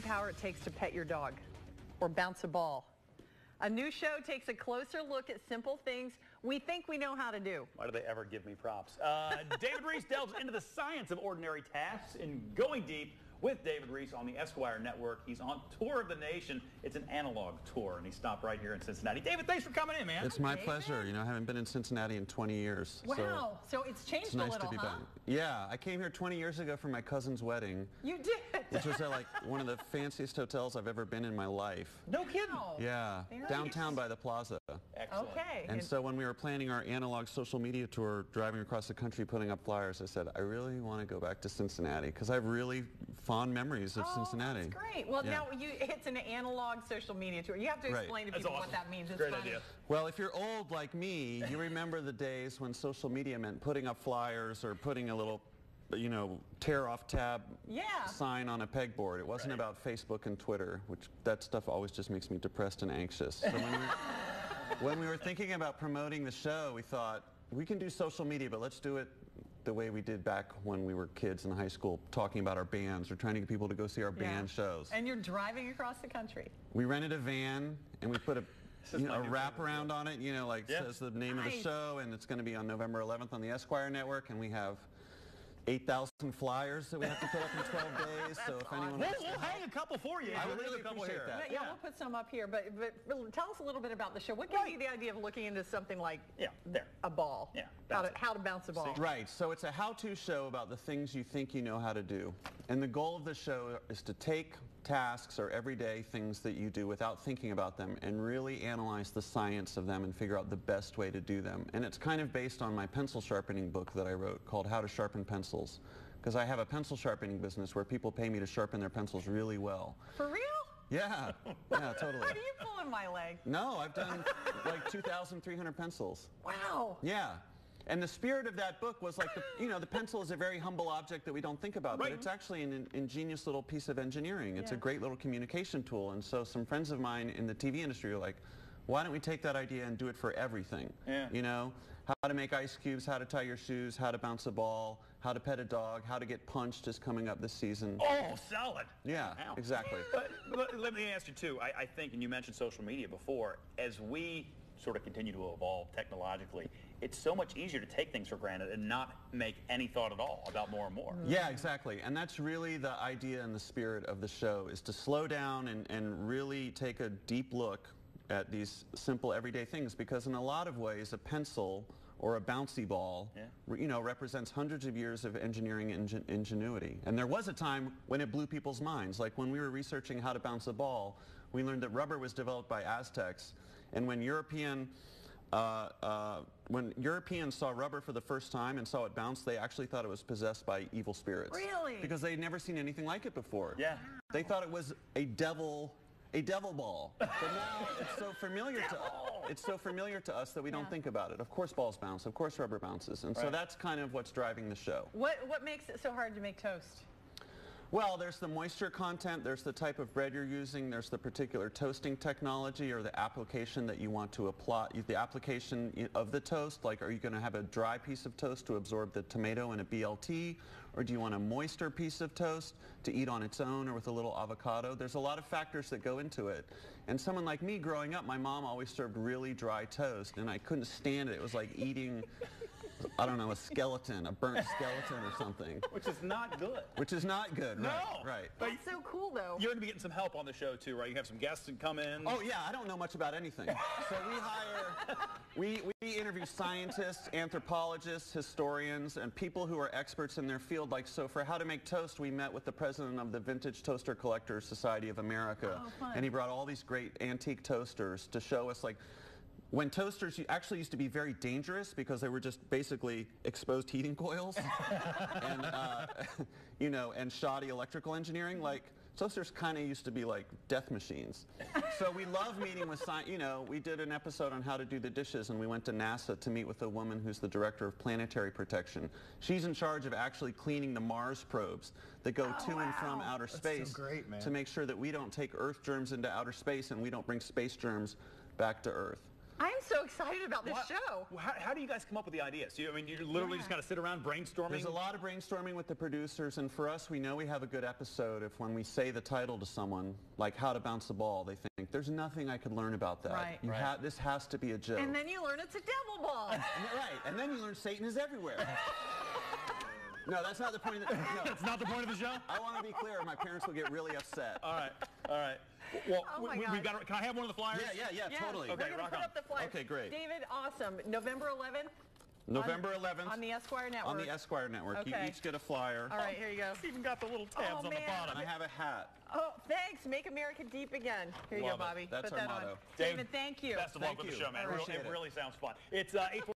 power it takes to pet your dog or bounce a ball. A new show takes a closer look at simple things we think we know how to do. Why do they ever give me props? David Rees delves into the science of ordinary tasks and going deep with David Rees on the Esquire network. He's on tour of the nation. It's an analog tour, and he stopped right here in Cincinnati. David, thanks for coming in, man. It's my pleasure. You know, I haven't been in Cincinnati in 20 years. Wow. So it's changed a little, to be back. Yeah, I came here 20 years ago for my cousin's wedding. You did? Which was at like one of the fanciest hotels I've ever been in my life. No kidding. Wow. Yeah, downtown by the plaza. Excellent. Okay. And so when we were planning our analog social media tour, driving across the country, putting up flyers, I said, I really want to go back to Cincinnati because I have really fond memories of Cincinnati. That's great. Well, now it's an analog social media tour. You have to explain to people what that means. It's great funny. idea. Well, if you're old like me, you remember the days when social media meant putting up flyers or putting a little, you know, tear off tab sign on a pegboard. It wasn't about Facebook and Twitter, which that stuff always just makes me depressed and anxious. So when we were thinking about promoting the show, we thought we can do social media, but let's do it the way we did back when we were kids in high school, talking about our bands or trying to get people to go see our band shows. And you're driving across the country. We rented a van and we put a wraparound on it, you know, like says the name of the show, and it's going to be on November 11th on the Esquire network, and we have 8,000 flyers that we have to put up in 12 days. So if anyone wants we'll hang a couple for you. I would really appreciate that. Yeah, we'll put some up here. But tell us a little bit about the show. What gave you the idea of looking into something like a ball? Yeah, how to bounce a ball. Right. So it's a how-to show about the things you think you know how to do. And the goal of the show is to take tasks or everyday things that you do without thinking about them and really analyze the science of them and figure out the best way to do them. And it's kind of based on my pencil sharpening book that I wrote called How to Sharpen Pencils, because I have a pencil sharpening business where people pay me to sharpen their pencils really well. For real? Yeah, yeah, totally. Are you pulling my leg? No, I've done like 2,300 pencils. Wow. Yeah. And the spirit of that book was like, the pencil is a very humble object that we don't think about, but it's actually an ingenious little piece of engineering. It's a great little communication tool. And so some friends of mine in the TV industry were like, why don't we take that idea and do it for everything? Yeah. You know, how to make ice cubes, how to tie your shoes, how to bounce a ball, how to pet a dog, how to get punched is coming up this season. Oh, solid. Yeah, exactly. But let me ask you, too. I think, and you mentioned social media before, as we sort of continue to evolve technologically, it's so much easier to take things for granted and not make any thought at all about more and more. Yeah, exactly. And that's really the idea and the spirit of the show, is to slow down and really take a deep look at these simple everyday things, because in a lot of ways a pencil or a bouncy ball represents hundreds of years of engineering ingenuity. And there was a time when it blew people's minds. Like when we were researching how to bounce a ball, we learned that rubber was developed by Aztecs, and when Europeans saw rubber for the first time and saw it bounce, they actually thought it was possessed by evil spirits. Really? Because they'd never seen anything like it before. Yeah. They thought it was a devil ball. But now it's so familiar to us that we don't think about it. Of course balls bounce, of course rubber bounces. And so that's kind of what's driving the show. What makes it so hard to make toast? Well, there's the moisture content, there's the type of bread you're using, there's the particular toasting technology or the application that you want to apply, the application of the toast. Like, are you going to have a dry piece of toast to absorb the tomato in a BLT, or do you want a moister piece of toast to eat on its own or with a little avocado? There's a lot of factors that go into it. And someone like me growing up, my mom always served really dry toast, and I couldn't stand it. It was like eating, I don't know, a skeleton, a burnt skeleton or something. Which is not good. Which is not good, no. Right. That's so cool, though. You're going to be getting some help on the show, too, right? You have some guests that come in. Oh, yeah, I don't know much about anything. So we interview scientists, anthropologists, historians, and people who are experts in their field. Like, so for How to Make Toast, we met with the president of the Vintage Toaster Collectors Society of America. Oh, fun. And he brought all these great antique toasters to show us, like, when toasters actually used to be very dangerous because they were just basically exposed heating coils and, and shoddy electrical engineering. Like, toasters kind of used to be like death machines. So we love meeting with science. We did an episode on how to do the dishes, and we went to NASA to meet with a woman who's the director of planetary protection. She's in charge of actually cleaning the Mars probes that go to and from outer space. That's so great, man. To make sure that we don't take Earth germs into outer space and we don't bring space germs back to Earth. I'm so excited about this show. How do you guys come up with the ideas? I mean, you literally just kind of sit around brainstorming? There's a lot of brainstorming with the producers, and for us, we know we have a good episode if when we say the title to someone, like How to Bounce the Ball, they think, there's nothing I could learn about that. Right. This has to be a joke. And then you learn it's a devil ball. Right, and then you learn Satan is everywhere. No, that's not the point of the show. That's not the point of the show? I want to be clear, my parents will get really upset. All right, all right. Well, Oh my we've got. Can I have one of the flyers? Yeah, totally. Okay, we're going to put up the flyer. Okay, great. David, awesome. November 11th. November 11th. On the Esquire Network. On the Esquire Network. Okay. You each get a flyer. All right, here you go. It's even got the little tabs on the bottom. And I have a hat. Oh, thanks. Make America deep again. Here you Love go, it. Bobby. That's Put our that motto. on. David, thank you. Best of luck with the show, man. Appreciate It it. really sounds fun. It's 8:40.